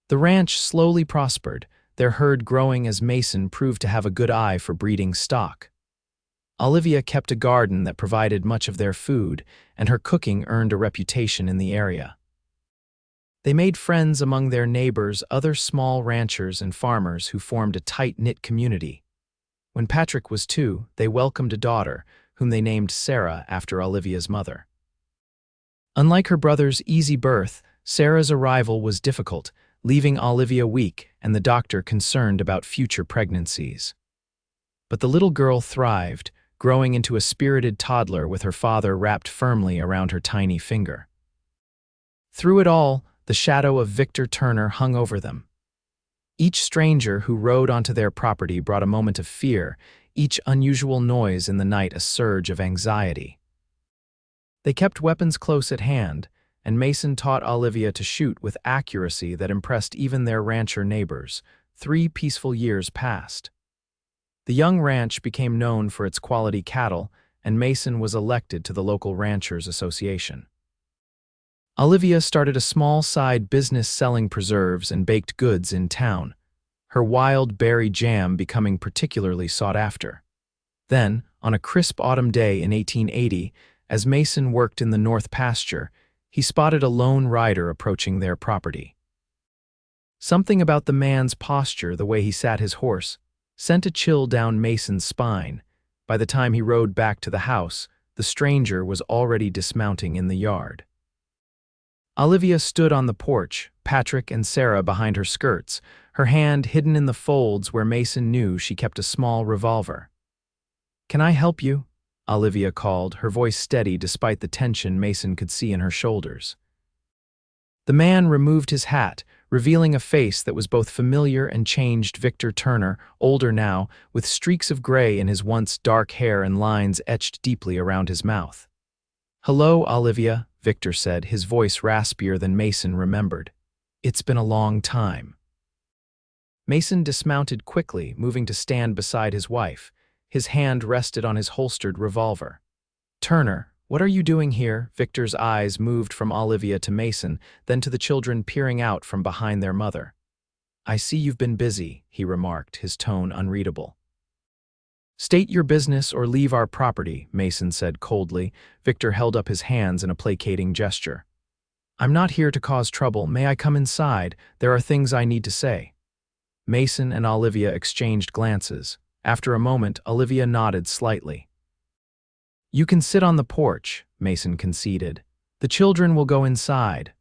The ranch slowly prospered, their herd growing as Mason proved to have a good eye for breeding stock. Olivia kept a garden that provided much of their food, and her cooking earned a reputation in the area. They made friends among their neighbors, other small ranchers and farmers who formed a tight-knit community. When Patrick was 2, they welcomed a daughter, whom they named Sarah after Olivia's mother. Unlike her brother's easy birth, Sarah's arrival was difficult, leaving Olivia weak and the doctor concerned about future pregnancies. But the little girl thrived, growing into a spirited toddler with her father wrapped firmly around her tiny finger. Through it all, the shadow of Victor Turner hung over them. Each stranger who rode onto their property brought a moment of fear, each unusual noise in the night a surge of anxiety. They kept weapons close at hand, and Mason taught Olivia to shoot with accuracy that impressed even their rancher neighbors. 3 peaceful years passed. The young ranch became known for its quality cattle, and Mason was elected to the local Ranchers Association. Olivia started a small side business selling preserves and baked goods in town, her wild berry jam becoming particularly sought after. Then, on a crisp autumn day in 1880, as Mason worked in the north pasture, he spotted a lone rider approaching their property. Something about the man's posture, the way he sat his horse, sent a chill down Mason's spine. By the time he rode back to the house, the stranger was already dismounting in the yard. Olivia stood on the porch, Patrick and Sarah behind her skirts, her hand hidden in the folds where Mason knew she kept a small revolver. "Can I help you?" Olivia called, her voice steady despite the tension Mason could see in her shoulders. The man removed his hat, revealing a face that was both familiar and changed. Victor Turner, older now, with streaks of gray in his once dark hair and lines etched deeply around his mouth. "Hello, Olivia," Victor said, his voice raspier than Mason remembered. "It's been a long time." Mason dismounted quickly, moving to stand beside his wife. His hand rested on his holstered revolver. "Turner, what are you doing here?" Victor's eyes moved from Olivia to Mason, then to the children peering out from behind their mother. "I see you've been busy," he remarked, his tone unreadable. "State your business or leave our property," Mason said coldly. Victor held up his hands in a placating gesture. "I'm not here to cause trouble. May I come inside? There are things I need to say." Mason and Olivia exchanged glances. After a moment, Olivia nodded slightly. "You can sit on the porch," Mason conceded. "The children will go inside."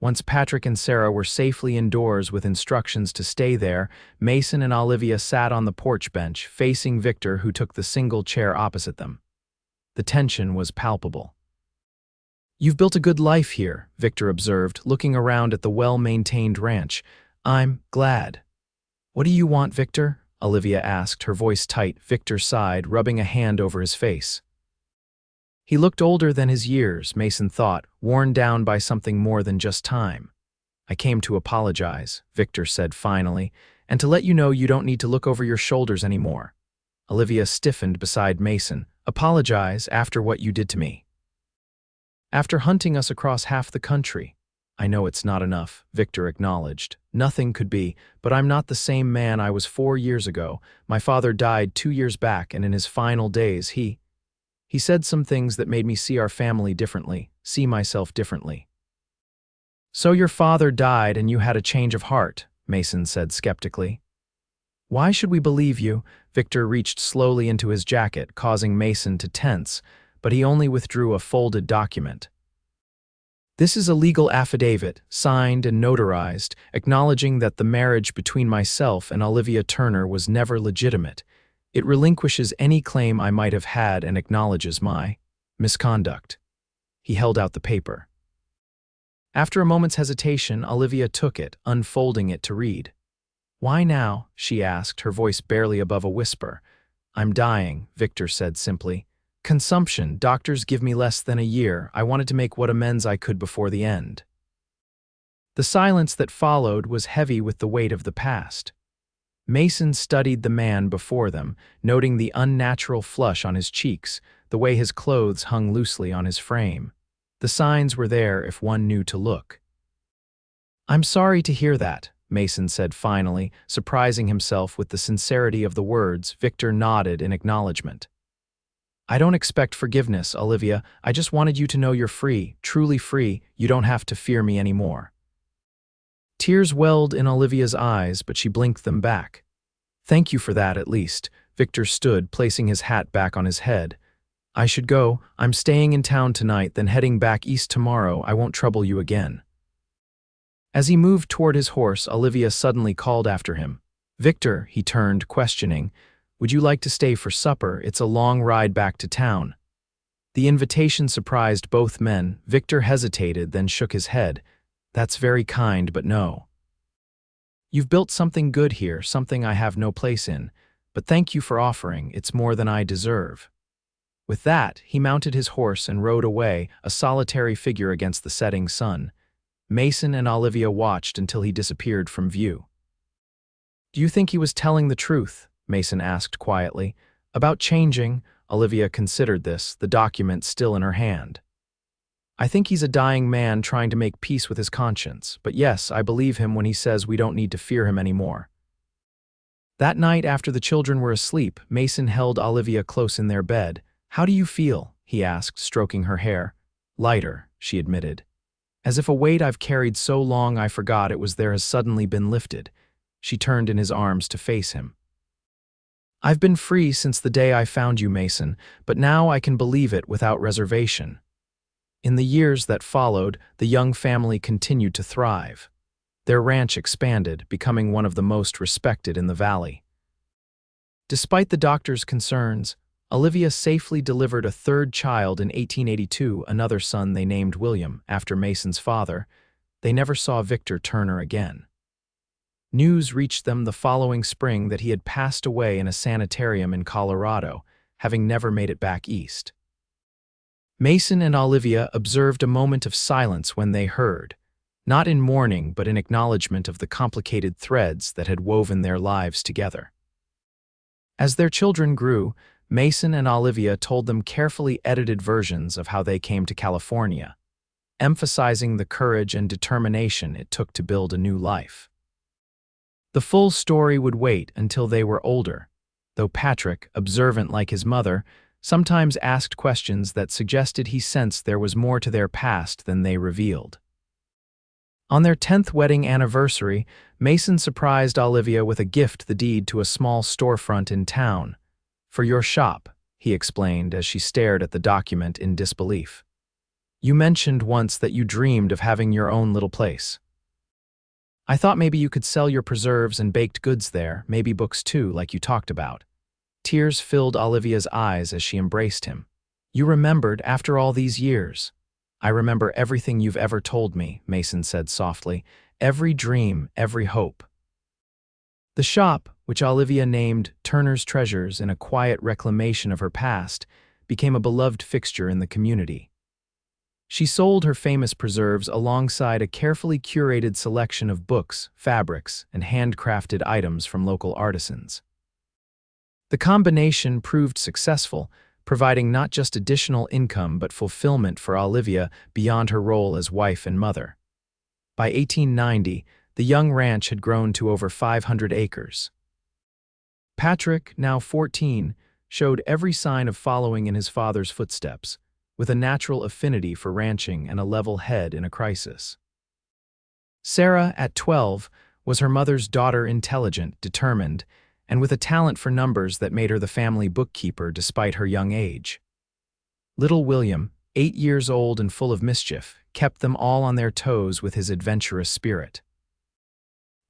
Once Patrick and Sarah were safely indoors with instructions to stay there, Mason and Olivia sat on the porch bench, facing Victor, who took the single chair opposite them. The tension was palpable. "You've built a good life here," Victor observed, looking around at the well-maintained ranch. "I'm glad." "What do you want, Victor?" Olivia asked, her voice tight. Victor sighed, rubbing a hand over his face. He looked older than his years, Mason thought, worn down by something more than just time. I came to apologize, Victor said finally, and to let you know you don't need to look over your shoulders anymore. Olivia stiffened beside Mason. Apologize after what you did to me. After hunting us across half the country. I know it's not enough, Victor acknowledged. Nothing could be, but I'm not the same man I was 4 years ago. My father died 2 years back, and in his final days he said some things that made me see our family differently, see myself differently. So your father died and you had a change of heart, Mason said skeptically. Why should we believe you? Victor reached slowly into his jacket, causing Mason to tense, but he only withdrew a folded document. This is a legal affidavit, signed and notarized, acknowledging that the marriage between myself and Olivia Turner was never legitimate. It relinquishes any claim I might have had and acknowledges my misconduct. He held out the paper. After a moment's hesitation, Olivia took it, unfolding it to read. Why now? She asked, her voice barely above a whisper. I'm dying, Victor said simply. Consumption, doctors give me less than a year. I wanted to make what amends I could before the end. The silence that followed was heavy with the weight of the past. Mason studied the man before them, noting the unnatural flush on his cheeks, the way his clothes hung loosely on his frame. The signs were there if one knew to look. I'm sorry to hear that, Mason said finally, surprising himself with the sincerity of the words. Victor nodded in acknowledgement. I don't expect forgiveness, Olivia. I just wanted you to know you're free, truly free. You don't have to fear me anymore. Tears welled in Olivia's eyes, but she blinked them back. Thank you for that, at least. Victor stood, placing his hat back on his head. I should go. I'm staying in town tonight, then heading back east tomorrow. I won't trouble you again. As he moved toward his horse, Olivia suddenly called after him. Victor, he turned, questioning. Would you like to stay for supper? It's a long ride back to town. The invitation surprised both men. Victor hesitated, then shook his head. That's very kind, but no. You've built something good here, something I have no place in. But thank you for offering. It's more than I deserve. With that, he mounted his horse and rode away, a solitary figure against the setting sun. Mason and Olivia watched until he disappeared from view. Do you think he was telling the truth? Mason asked quietly. About changing, Olivia considered this, the document still in her hand. I think he's a dying man trying to make peace with his conscience, but yes, I believe him when he says we don't need to fear him anymore. That night after the children were asleep, Mason held Olivia close in their bed. How do you feel? He asked, stroking her hair. Lighter, she admitted. As if a weight I've carried so long I forgot it was there has suddenly been lifted. She turned in his arms to face him. I've been free since the day I found you, Mason, but now I can believe it without reservation. In the years that followed, the young family continued to thrive. Their ranch expanded, becoming one of the most respected in the valley. Despite the doctor's concerns, Olivia safely delivered a third child in 1882, another son they named William, after Mason's father. They never saw Victor Turner again. News reached them the following spring that he had passed away in a sanitarium in Colorado, having never made it back east. Mason and Olivia observed a moment of silence when they heard, not in mourning but in acknowledgement of the complicated threads that had woven their lives together. As their children grew, Mason and Olivia told them carefully edited versions of how they came to California, emphasizing the courage and determination it took to build a new life. The full story would wait until they were older, though Patrick, observant like his mother, sometimes asked questions that suggested he sensed there was more to their past than they revealed. On their 10th wedding anniversary, Mason surprised Olivia with a gift, the deed to a small storefront in town. For your shop, he explained as she stared at the document in disbelief. You mentioned once that you dreamed of having your own little place. I thought maybe you could sell your preserves and baked goods there, maybe books too, like you talked about. Tears filled Olivia's eyes as she embraced him. You remembered after all these years. I remember everything you've ever told me, Mason said softly. Every dream, every hope. The shop, which Olivia named Turner's Treasures in a quiet reclamation of her past, became a beloved fixture in the community. She sold her famous preserves alongside a carefully curated selection of books, fabrics, and handcrafted items from local artisans. The combination proved successful, providing not just additional income but fulfillment for Olivia beyond her role as wife and mother. By 1890, the young ranch had grown to over 500 acres. Patrick, now 14, showed every sign of following in his father's footsteps, with a natural affinity for ranching and a level head in a crisis. Sarah, at 12, was her mother's daughter, intelligent, determined, and with a talent for numbers that made her the family bookkeeper despite her young age. Little William, 8 years old and full of mischief, kept them all on their toes with his adventurous spirit.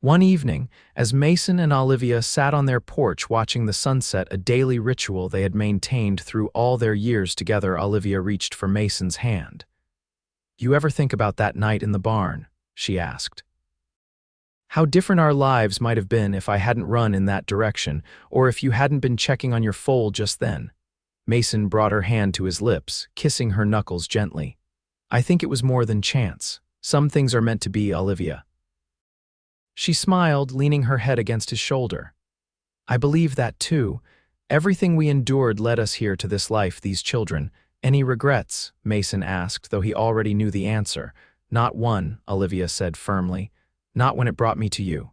One evening, as Mason and Olivia sat on their porch watching the sunset, a daily ritual they had maintained through all their years together, Olivia reached for Mason's hand. "You ever think about that night in the barn?" she asked. "How different our lives might have been if I hadn't run in that direction, or if you hadn't been checking on your foal just then." Mason brought her hand to his lips, kissing her knuckles gently. "I think it was more than chance. Some things are meant to be, Olivia." She smiled, leaning her head against his shoulder. "I believe that too. Everything we endured led us here to this life, these children. Any regrets?" Mason asked, though he already knew the answer. "Not one," Olivia said firmly. "Not when it brought me to you."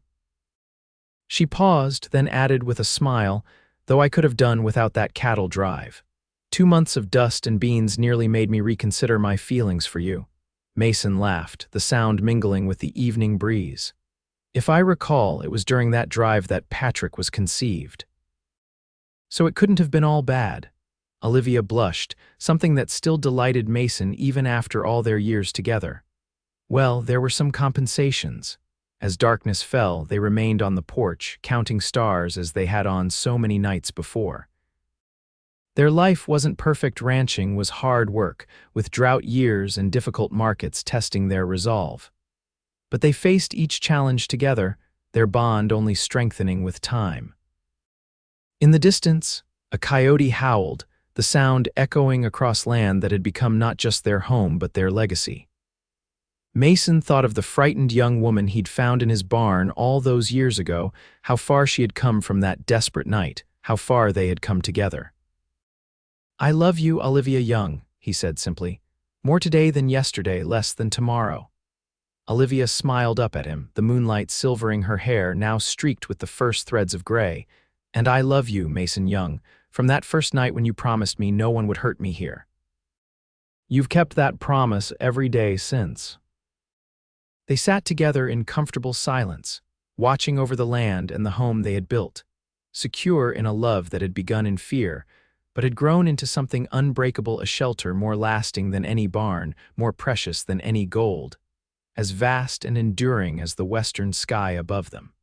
She paused, then added with a smile, "Though I could have done without that cattle drive. 2 months of dust and beans nearly made me reconsider my feelings for you." Mason laughed, the sound mingling with the evening breeze. "If I recall, it was during that drive that Patrick was conceived." "So it couldn't have been all bad." Olivia blushed, something that still delighted Mason even after all their years together. "Well, there were some compensations." As darkness fell, they remained on the porch, counting stars as they had on so many nights before. Their life wasn't perfect. Ranching was hard work, with drought years and difficult markets testing their resolve. But they faced each challenge together, their bond only strengthening with time. In the distance, a coyote howled, the sound echoing across land that had become not just their home but their legacy. Mason thought of the frightened young woman he'd found in his barn all those years ago, how far she had come from that desperate night, how far they had come together. "I love you, Olivia Young," he said simply. "More today than yesterday, less than tomorrow." Olivia smiled up at him, the moonlight silvering her hair, now streaked with the first threads of gray. "And I love you, Mason Young, from that first night when you promised me no one would hurt me here. You've kept that promise every day since." They sat together in comfortable silence, watching over the land and the home they had built, secure in a love that had begun in fear, but had grown into something unbreakable, a shelter more lasting than any barn, more precious than any gold, as vast and enduring as the western sky above them.